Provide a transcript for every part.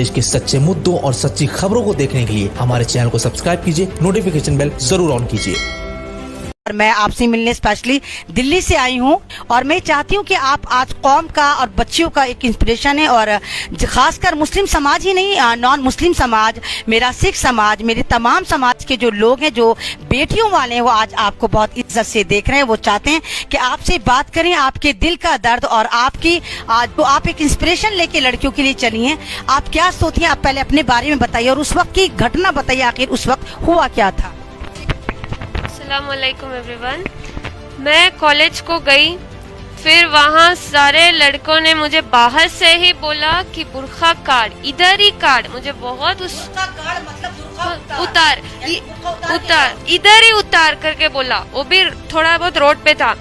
देश के सच्चे मुद्दों और सच्ची खबरों को देखने के लिए हमारे चैनल को सब्सक्राइब कीजिए, नोटिफिकेशन बेल जरूर ऑन कीजिए। मैं आपसे मिलने स्पेशली दिल्ली से आई हूं और मैं चाहती हूं कि आप आज कौम का और बच्चियों का एक इंस्पिरेशन है और खासकर मुस्लिम समाज ही नहीं, नॉन मुस्लिम समाज, मेरा सिख समाज, मेरे तमाम समाज के जो लोग हैं, जो बेटियों वाले हैं, वो आज आपको बहुत इज्जत से देख रहे हैं। वो चाहते हैं कि आपसे बात करें, आपके दिल का दर्द और आपकी आज तो आप एक इंस्पिरेशन लेके लड़कियों के लिए चली हैं। आप क्या सोचती हैं? आप पहले अपने बारे में बताइए और उस वक्त की घटना बताइए, आखिर उस वक्त हुआ क्या था। अस्सलामुअलैकुम एवरीवन। मैं कॉलेज को गई, फिर वहाँ सारे लड़कों ने मुझे बाहर से ही बोला कि बुर्खा काट, इधर ही काट। मुझे बहुत उतार इधर ही उतार करके बोला, वो भी थोड़ा बहुत रोड पे था।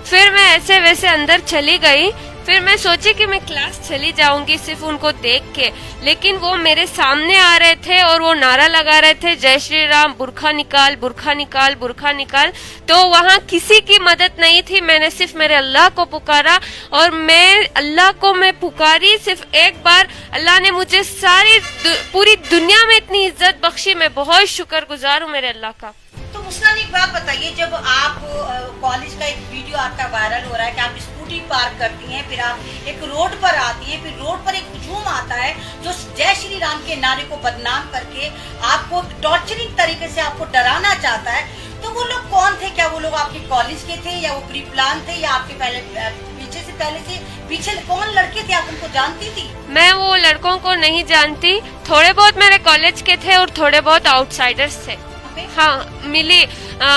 फिर मैं ऐसे वैसे अंदर चली गई। फिर मैं सोची कि मैं क्लास चली जाऊंगी सिर्फ उनको देख के, लेकिन वो मेरे सामने आ रहे थे और वो नारा लगा रहे थे, जय श्री राम, बुर्खा निकाल, बुर्खा निकाल, बुर्खा निकाल। तो वहाँ किसी की मदद नहीं थी, मैंने सिर्फ मेरे अल्लाह को पुकारा और मैं अल्लाह को मैं पुकारी सिर्फ एक बार। अल्लाह ने मुझे पूरी दुनिया में इतनी इज्जत बख्शी, मैं बहुत शुक्रगुजार हूँ मेरे अल्लाह का। तो मुस्कान, एक बात बताइए, जब आप कॉलेज का एक वीडियो आपका वायरल हो रहा है कि आप स्कूटी पार्क करती हैं, फिर आप एक रोड पर आती हैं, फिर रोड पर एक हुजूम आता है जो जय श्री राम के नारे को बदनाम करके आपको टॉर्चरिंग तरीके से आपको डराना चाहता है, तो वो लोग कौन थे? क्या वो लोग आपके कॉलेज के थे या वो प्री प्लान थे या आपके पीछे कौन लड़के थे? आप उनको जानती थी? मैं वो लड़कों को नहीं जानती, थोड़े बहुत मेरे कॉलेज के थे और थोड़े बहुत आउटसाइडर्स थे। हाँ, मिली।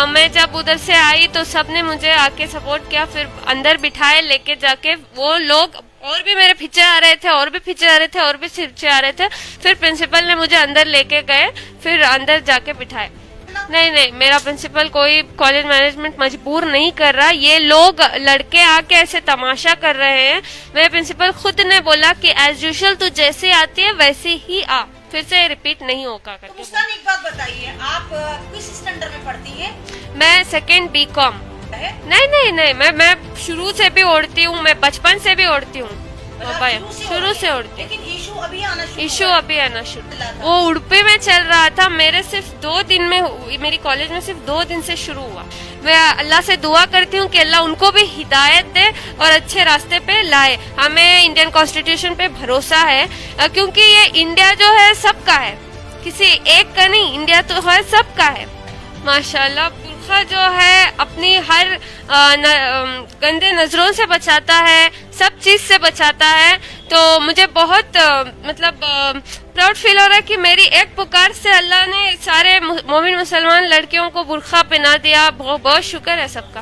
मैं जब उधर से आई तो सबने मुझे आके सपोर्ट किया, फिर अंदर बिठाए लेके जाके। वो लोग और भी मेरे पीछे आ रहे थे और भी पीछे आ रहे थे और भी पीछे आ रहे थे। फिर प्रिंसिपल ने मुझे अंदर लेके गए, फिर अंदर जाके बिठाए। नहीं, मेरा प्रिंसिपल कोई कॉलेज मैनेजमेंट मजबूर नहीं कर रहा, ये लोग लड़के आके ऐसे तमाशा कर रहे हैं। मेरे प्रिंसिपल खुद ने बोला कि एज यूजुअल तू जैसे आती है वैसे ही आ, फिर से रिपीट नहीं होगा करके। तो एक बात बताइए, आप किस स्टैंडर्ड में पढ़ती हैं? मैं सेकंड बीकॉम। नहीं, मैं शुरू से भी ओढ़ती हूँ, मैं बचपन से भी ओढ़ती हूँ, शुरू से ओढ़ती हूँ। इशू अभी आना शुरू, वो उड़पी में चल रहा था। मेरे सिर्फ 2 दिन में, मेरी कॉलेज में सिर्फ 2 दिन से शुरू हुआ। मैं अल्लाह से दुआ करती हूँ कि अल्लाह उनको भी हिदायत दे और अच्छे रास्ते पे लाए। हमें इंडियन कॉन्स्टिट्यूशन पे भरोसा है, क्योंकि ये इंडिया जो है सबका है, किसी एक का नहीं, इंडिया तो है सबका है। माशाल्लाह, बुर्खा जो है अपनी हर गंदे नजरों से बचाता है, सब चीज से बचाता है। तो मुझे बहुत प्राउड फील हो रहा है कि मेरी एक पुकार से अल्लाह ने सारे मोमिन मुसलमान लड़कियों को बुर्खा पहना दिया। बहुत बहुत शुक्र है सबका।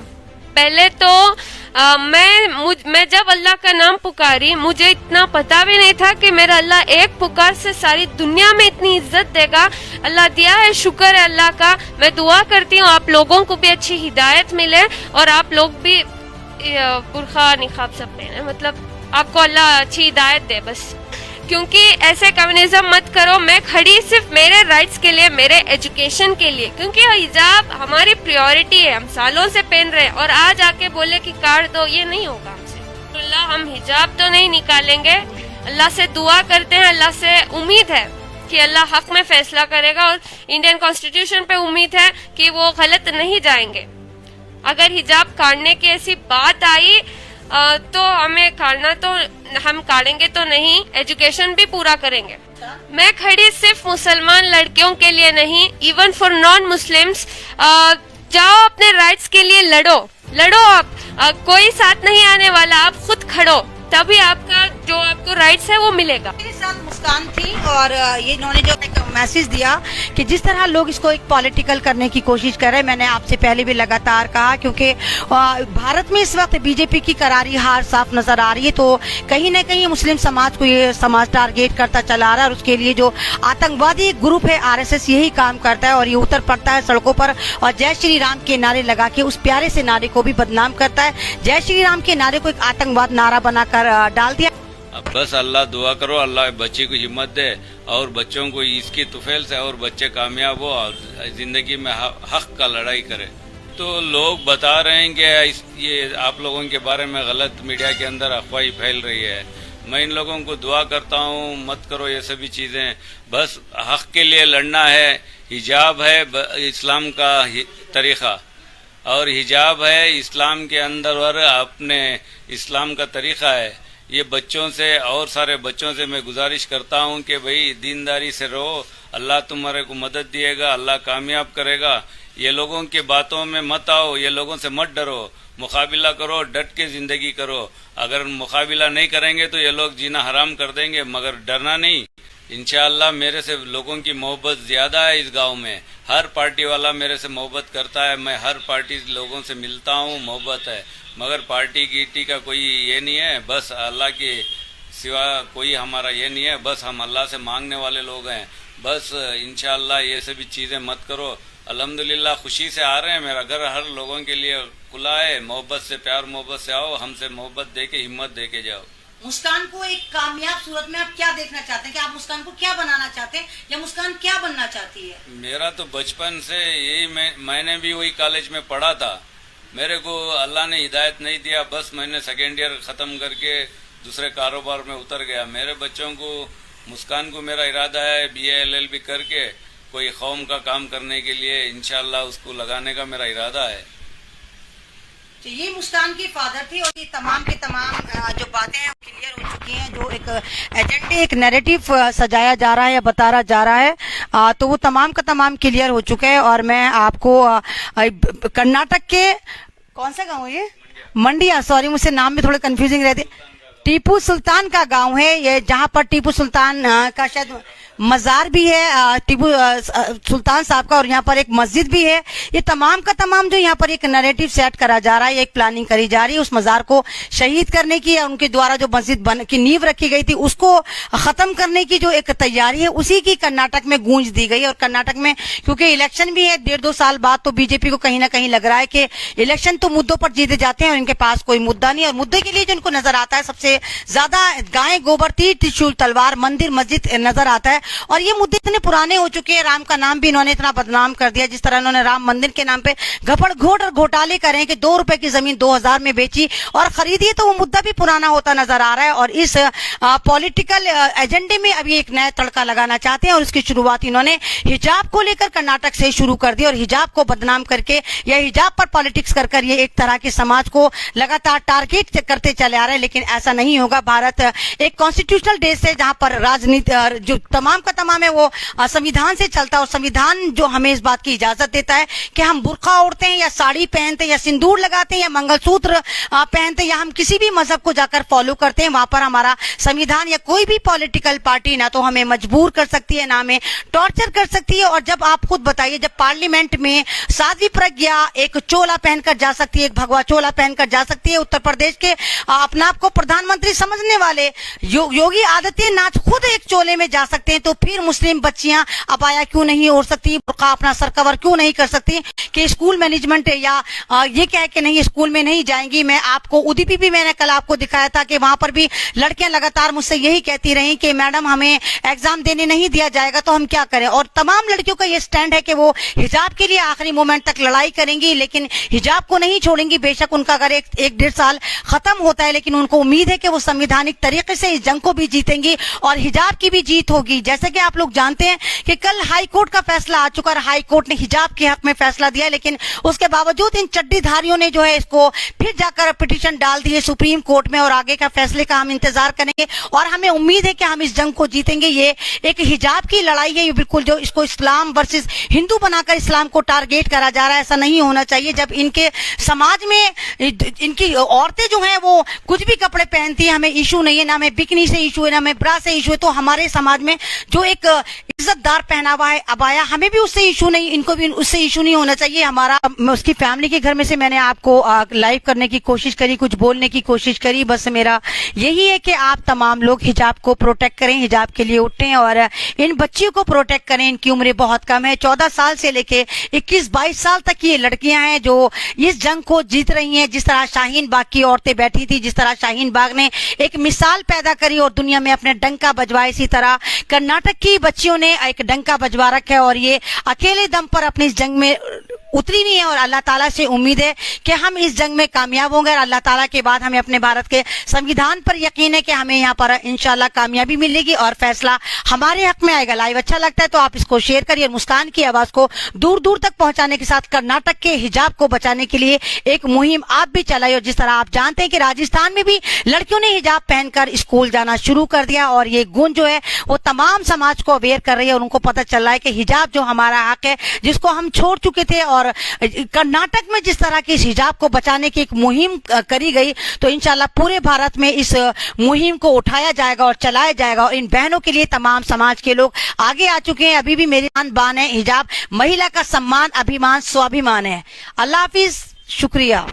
पहले तो मैं जब अल्लाह का नाम पुकारी, मुझे इतना पता भी नहीं था कि मेरा अल्लाह एक पुकार से सारी दुनिया में इतनी इज्जत देगा। अल्लाह दिया है, शुक्र है अल्लाह का। मैं दुआ करती हूँ आप लोगों को भी अच्छी हिदायत मिले और आप लोग भी बुर्खा निकाब सब पहने, आपको अल्लाह अच्छी हिदायत दे बस। क्योंकि ऐसे कम्युनिज्म मत करो। मैं खड़ी सिर्फ मेरे राइट्स के लिए, मेरे एजुकेशन के लिए, क्योंकि हिजाब हमारी प्रायोरिटी है, हम सालों से पहन रहे हैं और आज आके बोले कि काट दो, ये नहीं होगा हमसे। अल्लाह, हम हिजाब तो नहीं निकालेंगे। अल्लाह से दुआ करते हैं, अल्लाह से उम्मीद है कि अल्लाह हक में फैसला करेगा और इंडियन कॉन्स्टिट्यूशन पे उम्मीद है कि वो गलत नहीं जाएंगे। अगर हिजाब काटने की ऐसी बात आई तो हमें काटना, तो हम काटेंगे तो नहीं, एजुकेशन भी पूरा करेंगे। मैं खड़ी सिर्फ मुसलमान लड़कियों के लिए नहीं, इवन फॉर नॉन मुस्लिम्स। जाओ अपने राइट्स के लिए लड़ो आप, कोई साथ नहीं आने वाला, आप खुद खड़ो, तभी आपका जो आपको राइट्स है वो मिलेगा। मेरे साथ मुस्कान थी और ये इन्होंने जो एक मैसेज दिया कि जिस तरह लोग इसको एक पॉलिटिकल करने की कोशिश कर रहे हैं, मैंने आपसे पहले भी लगातार कहा, क्योंकि भारत में इस वक्त बीजेपी की करारी हार साफ नजर आ रही है। तो कहीं ना कहीं मुस्लिम समाज को ये समाज टारगेट करता चला आ रहा है और उसके लिए जो आतंकवादी ग्रुप है RSS यही काम करता है और ये उतर पड़ता है सड़कों पर और जय श्री राम के नारे लगा के उस प्यारे से नारे को भी बदनाम करता है। जय श्री राम के नारे को एक आतंकवाद नारा बनाकर डाल दिया। अब बस अल्लाह दुआ करो, अल्लाह बच्चे को हिम्मत दे और बच्चों को इसकी तुफैल से और बच्चे कामयाब हो और जिंदगी में हक का लड़ाई करे। तो लोग बता रहे हैं कि ये आप लोगों के बारे में गलत मीडिया के अंदर अफवाही फैल रही है, मैं इन लोगों को दुआ करता हूँ, मत करो ये सभी चीजें, बस हक के लिए लड़ना है। हिजाब है इस्लाम का तरीका, और हिजाब है इस्लाम के अंदर और अपने इस्लाम का तरीका है। ये बच्चों से और सारे बच्चों से मैं गुजारिश करता हूँ कि भाई दीनदारी से रहो, अल्लाह तुम्हारे को मदद दिएगा, अल्लाह कामयाब करेगा। ये लोगों की बातों में मत आओ, ये लोगों से मत डरो, मुकाबला करो, डट के जिंदगी करो। अगर मुकाबला नहीं करेंगे तो ये लोग जीना हराम कर देंगे, मगर डरना नहीं। इंशाअल्लाह मेरे से लोगों की मोहब्बत ज्यादा है इस गांव में, हर पार्टी वाला मेरे से मोहब्बत करता है, मैं हर पार्टी लोगों से मिलता हूँ, मोहब्बत है, मगर पार्टी गिट्टी का कोई ये नहीं है। बस अल्लाह के सिवा कोई हमारा ये नहीं है, बस हम अल्लाह से मांगने वाले लोग हैं। बस इंशाअल्लाह ये सभी चीजें मत करो। अल्हम्दुलिल्लाह खुशी से आ रहे हैं, मेरा घर हर लोगों के लिए खुला है, मोहब्बत से, प्यार मोहब्बत से आओ, हमसे मोहब्बत दे के हिम्मत दे के जाओ। मुस्कान को एक कामयाब सूरत में आप क्या देखना चाहते हैं, कि आप मुस्कान को क्या बनाना चाहते हैं, या मुस्कान क्या बनना चाहती है? मेरा तो बचपन से यही, मैंने भी वही कॉलेज में पढ़ा था, मेरे को अल्लाह ने हिदायत नहीं दिया, बस मैंने सेकेंड ईयर खत्म करके दूसरे कारोबार में उतर गया। मेरे बच्चों को, मुस्कान को मेरा इरादा है BA LLB करके कोई कौम का काम करने के लिए इंशाअल्लाह उसको लगाने का मेरा इरादा है। तो ये मुस्कान की फादर थी, और ये तमाम के तमाम जो बातें हैं क्लियर हो चुकी हैं। जो एक एजेंडे, एक नैरेटिव सजाया जा रहा है या बताया जा रहा है, तो वो तमाम का तमाम क्लियर हो चुका है। और मैं आपको कर्नाटक के कौन सा गांव है ये? मंडिया, सॉरी मुझसे नाम भी थोड़े कंफ्यूजिंग रहते। टीपू सुल्तान का गांव है ये, जहां पर टीपू सुल्तान का शायद मजार भी है, टीपू सुल्तान साहब का, और यहाँ पर एक मस्जिद भी है। ये तमाम का तमाम जो यहाँ पर एक नैरेटिव सेट करा जा रहा है, एक प्लानिंग करी जा रही है उस मजार को शहीद करने की, या उनके द्वारा जो मस्जिद बन की नींव रखी गई थी उसको खत्म करने की जो एक तैयारी है, उसी की कर्नाटक में गूंज दी गई। और कर्नाटक में क्योंकि इलेक्शन भी है 1.5-2 साल बाद, तो बीजेपी को कहीं ना कहीं लग रहा है कि इलेक्शन तो मुद्दों पर जीते जाते हैं और इनके पास कोई मुद्दा नहीं, और मुद्दे के लिए जो इनको नजर आता है सबसे ज्यादा गाय, गोबर, तीर, त्रिशूल, तलवार, मंदिर, मस्जिद नजर आता है। और ये मुद्दे इतने पुराने हो चुके हैं, राम का नाम भी इन्होंने इतना बदनाम कर दिया, जिस तरह इन्होंने राम मंदिर के नाम पे घपड़ घोट और घोटाले करे कि 2 रुपए की जमीन 2000 में बेची और खरीदी, तो वो मुद्दा भी पुराना होता नजर आ रहा है। और इस पॉलिटिकल एजेंडे में अभी एक नया तड़का लगाना चाहते हैं, और इसकी शुरुआत इन्होंने हिजाब को लेकर कर्नाटक से शुरू कर दी, और हिजाब को बदनाम करके या हिजाब पर पॉलिटिक्स कर ये एक तरह के समाज को लगातार टारगेट करते चले आ रहे हैं। लेकिन ऐसा नहीं होगा। भारत एक कॉन्स्टिट्यूशनल देश है जहां पर राजनीति जो तमाम का तमाम है वो संविधान से चलता है, और संविधान जो हमें इस बात की इजाजत देता है कि हम बुर्का ओढ़ते हैं या साड़ी पहनते हैं या सिंदूर लगाते हैं या मंगलसूत्र पहनते हैं, या हम किसी भी मजहब को जाकर फॉलो करते हैं, वहां पर हमारा संविधान या कोई भी पॉलिटिकल पार्टी ना तो हमें मजबूर कर सकती है, ना हमें टॉर्चर कर सकती है। और जब आप खुद बताइए, जब पार्लियामेंट में साध्वी प्रज्ञा एक चोला पहनकर जा सकती है, एक भगवा चोला पहनकर जा सकती है, उत्तर प्रदेश के अपने आप को प्रधानमंत्री समझने वाले योगी आदित्यनाथ खुद एक चोले में जा सकते हैं, तो फिर मुस्लिम बच्चियां अबाया क्यों नहीं ओढ़ सकती, बुर्का अपना सर कवर क्यों नहीं कर सकती? कि स्कूल मैनेजमेंट है या ये कह के नहीं स्कूल में नहीं जाएंगी। मैं आपको उदीपी भी मैंने कल आपको दिखाया था कि वहां पर भी लड़कियां लगातार मुझसे यही कहती रही कि मैडम हमें एग्जाम देने नहीं दिया जाएगा तो हम क्या करें। और तमाम लड़कियों का ये स्टैंड है कि वो हिजाब के लिए आखिरी मोमेंट तक लड़ाई करेंगी, लेकिन हिजाब को नहीं छोड़ेंगी। बेशक उनका अगर एक 1.5 साल खत्म होता है, लेकिन उनको उम्मीद है कि वो संवैधानिक तरीके से इस जंग को भी जीतेंगी और हिजाब की भी जीत होगी। जैसे कि आप लोग जानते हैं कि कल हाई कोर्ट का फैसला आ चुका है, हाई कोर्ट ने हिजाब के हक में फैसला दिया, लेकिन उसके बावजूद इन चड्डीधारियों ने जो है इसको फिर जाकर पिटीशन डाल दी है सुप्रीम कोर्ट में, और आगे का फैसले का हम इंतजार करेंगे और हमें उम्मीद है कि हम इस जंग को जीतेंगे। ये एक हिजाब की लड़ाई है, ये बिल्कुल जो इसको इस्लाम वर्सेस हिंदू बनाकर इस्लाम को टारगेट करा जा रहा है, ऐसा नहीं होना चाहिए। जब इनके समाज में इनकी औरतें जो हैं वो कुछ भी कपड़े पहनती है, हमें इशू नहीं है, ना हमें बिकनी से इशू है, ना हमें ब्रा से इशू है। तो हमारे समाज में जो एक इज्जतदार पहनावा है अबाया, हमें भी उससे इशू नहीं, इनको भी उससे इशू नहीं होना चाहिए। हमारा उसकी फैमिली के घर में से मैंने आपको लाइव करने की कोशिश करी, कुछ बोलने की कोशिश करी। बस मेरा यही है कि आप तमाम लोग हिजाब को प्रोटेक्ट करें, हिजाब के लिए उठें और इन बच्चियों को प्रोटेक्ट करें। इनकी उम्र बहुत कम है, 14 साल से लेके 21-22 साल तक ये लड़कियां हैं जो इस जंग को जीत रही हैं। जिस तरह शाहीन बाग की औरतें बैठी थी, जिस तरह शाहीन बाग ने एक मिसाल पैदा करी और दुनिया में अपने डंका बजवाए, इसी तरह कर्नाटक की बच्चियों ने एक डंका बजवा रखा है और ये अकेले दम पर अपनी इस जंग में उतरी हुई है और अल्लाह ताला से उम्मीद है कि हम इस जंग में कामयाब होंगे और अल्लाह ताला के बाद हमें अपने भारत के संविधान पर यकीन है कि हमें यहाँ पर इंशाल्लाह कामयाबी मिलेगी और फैसला हमारे हक में आएगा। लाइव अच्छा लगता है तो आप इसको शेयर करिए। मुस्कान की आवाज को दूर दूर तक पहुंचाने के साथ कर्नाटक के हिजाब को बचाने के लिए एक मुहिम आप भी चलाई और जिस तरह आप जानते हैं कि राजस्थान में भी लड़कियों ने हिजाब पहनकर स्कूल जाना शुरू कर दिया और ये गुण जो है वो तमाम समाज को अवेयर कर रही है और उनको पता चल रहा है कि हिजाब जो हमारा हक है जिसको हम छोड़ चुके थे। और कर्नाटक में जिस तरह की इस हिजाब को बचाने की एक मुहिम करी गई तो इंशाल्लाह पूरे भारत में इस मुहिम को उठाया जाएगा और चलाया जाएगा और इन बहनों के लिए तमाम समाज के लोग आगे आ चुके हैं। अभी भी मेरी बान है, हिजाब महिला का सम्मान, अभिमान, स्वाभिमान है। अल्लाह हाफिज, शुक्रिया।